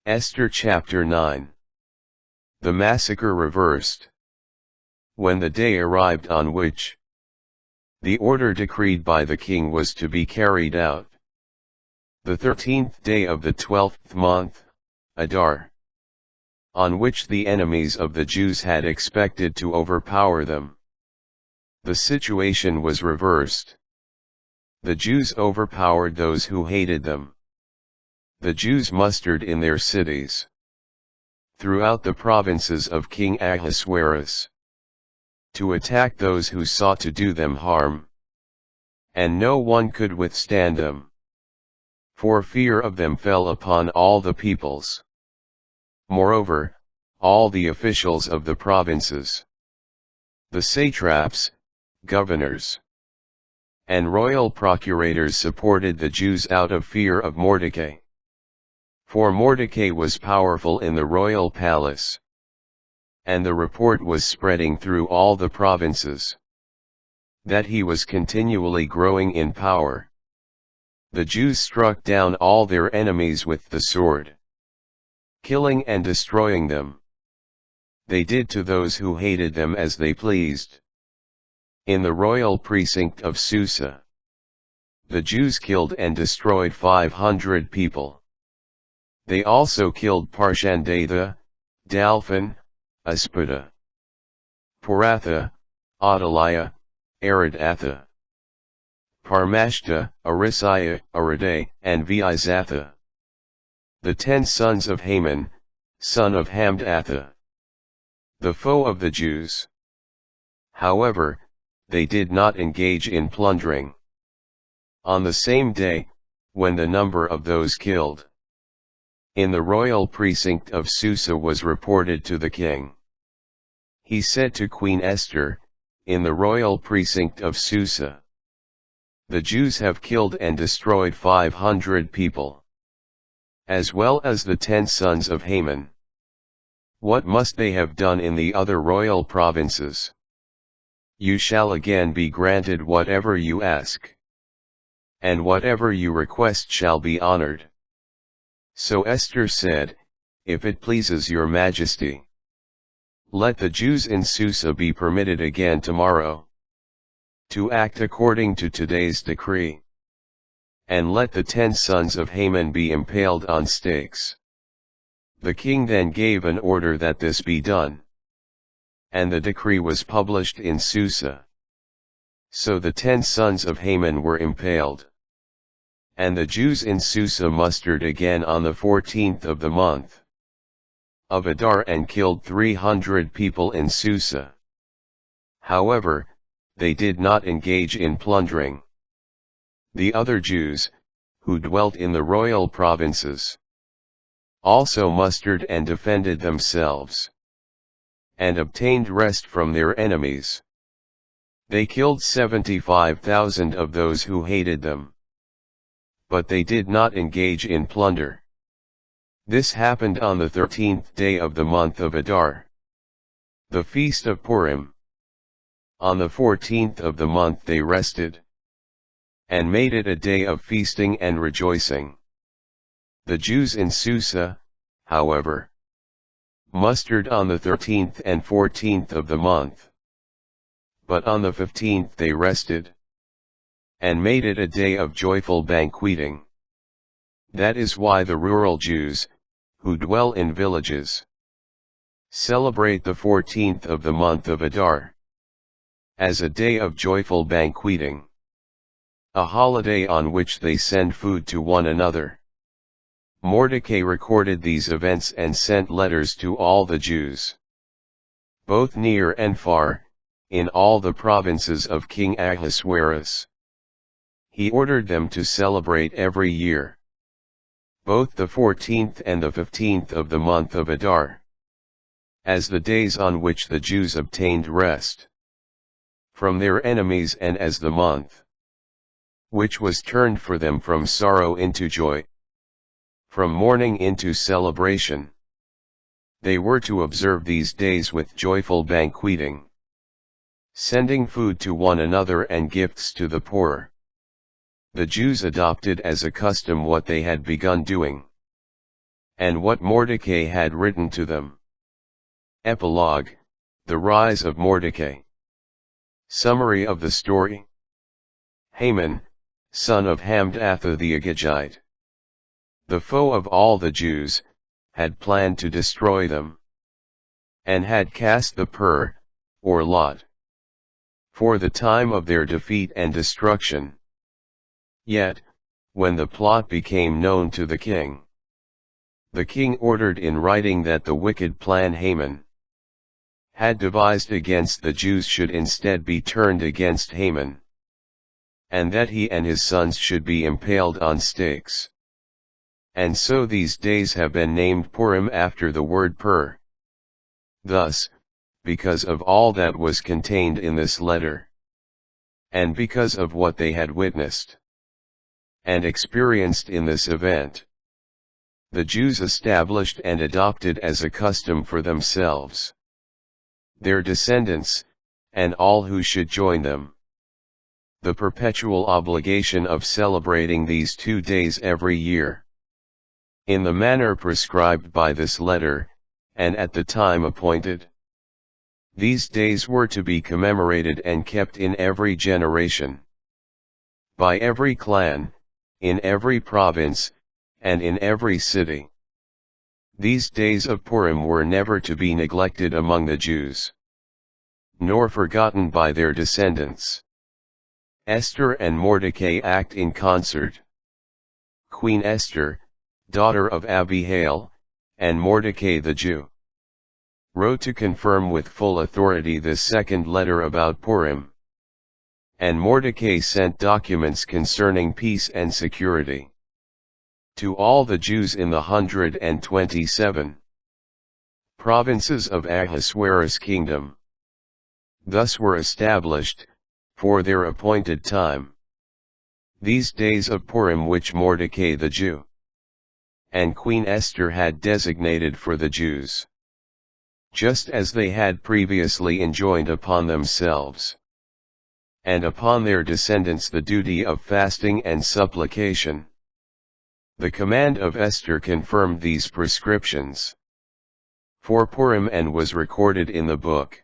Esther chapter 9. The massacre reversed. When the day arrived on which the order decreed by the king was to be carried out, the 13th day of the 12th month, Adar, on which the enemies of the Jews had expected to overpower them, the situation was reversed. The Jews overpowered those who hated them. The Jews mustered in their cities throughout the provinces of King Ahasuerus to attack those who sought to do them harm, and no one could withstand them, for fear of them fell upon all the peoples. Moreover, all the officials of the provinces, the satraps, governors, and royal procurators supported the Jews out of fear of Mordecai. For Mordecai was powerful in the royal palace, and the report was spreading through all the provinces that he was continually growing in power. The Jews struck down all their enemies with the sword, killing and destroying them. They did to those who hated them as they pleased. In the royal precinct of Susa, the Jews killed and destroyed 500 people. They also killed Parshandatha, Dalphon, Aspada, Poratha, Adaliah, Aridatha, Parmashta, Arisiah, Ariday, and Veizatha, the 10 sons of Haman, son of Hamdatha, the foe of the Jews. However, they did not engage in plundering. On the same day, when the number of those killed in the royal precinct of Susa was reported to the king, he said to Queen Esther, in the royal precinct of Susa, the Jews have killed and destroyed 500 people, as well as the 10 sons of Haman. What must they have done in the other royal provinces? You shall again be granted whatever you ask, and whatever you request shall be honored. So Esther said, If it pleases your majesty, let the Jews in Susa be permitted again tomorrow to act according to today's decree, and let the 10 sons of Haman be impaled on stakes. The king then gave an order that this be done, and the decree was published in Susa. So the 10 sons of Haman were impaled, and the Jews in Susa mustered again on the 14th of the month of Adar and killed 300 people in Susa. However, they did not engage in plundering. The other Jews, who dwelt in the royal provinces, also mustered and defended themselves, and obtained rest from their enemies. They killed 75,000 of those who hated them, but they did not engage in plunder. This happened on the 13th day of the month of Adar, the feast of Purim. On the 14th of the month they rested, and made it a day of feasting and rejoicing. The Jews in Susa, however, mustered on the 13th and 14th of the month, but on the 15th they rested, and made it a day of joyful banqueting. That is why the rural Jews, who dwell in villages, celebrate the 14th of the month of Adar as a day of joyful banqueting, a holiday on which they send food to one another. Mordecai recorded these events and sent letters to all the Jews, both near and far, in all the provinces of King Ahasuerus. He ordered them to celebrate every year both the 14th and the 15th of the month of Adar as the days on which the Jews obtained rest from their enemies, and as the month which was turned for them from sorrow into joy, from mourning into celebration. They were to observe these days with joyful banqueting, sending food to one another and gifts to the poor. The Jews adopted as a custom what they had begun doing, and what Mordecai had written to them. Epilogue, the rise of Mordecai. Summary of the story. Haman, son of Hamdatha the Agagite, the foe of all the Jews, had planned to destroy them, and had cast the pur, or lot, for the time of their defeat and destruction. Yet, when the plot became known to the king ordered in writing that the wicked plan Haman had devised against the Jews should instead be turned against Haman, and that he and his sons should be impaled on stakes. And so these days have been named Purim after the word pur. Thus, because of all that was contained in this letter, and because of what they had witnessed and experienced in this event, the Jews established and adopted as a custom for themselves, their descendants, and all who should join them, the perpetual obligation of celebrating these 2 days every year, in the manner prescribed by this letter, and at the time appointed. These days were to be commemorated and kept in every generation, by every clan, in every province, and in every city. These days of Purim were never to be neglected among the Jews, nor forgotten by their descendants. Esther and Mordecai act in concert. Queen Esther, daughter of Abihail, and Mordecai the Jew, wrote to confirm with full authority this second letter about Purim. And Mordecai sent documents concerning peace and security to all the Jews in the 127 provinces of Ahasuerus' kingdom. Thus were established, for their appointed time, these days of Purim which Mordecai the Jew and Queen Esther had designated for the Jews, just as they had previously enjoined upon themselves and upon their descendants the duty of fasting and supplication. The command of Esther confirmed these prescriptions for Purim and was recorded in the book.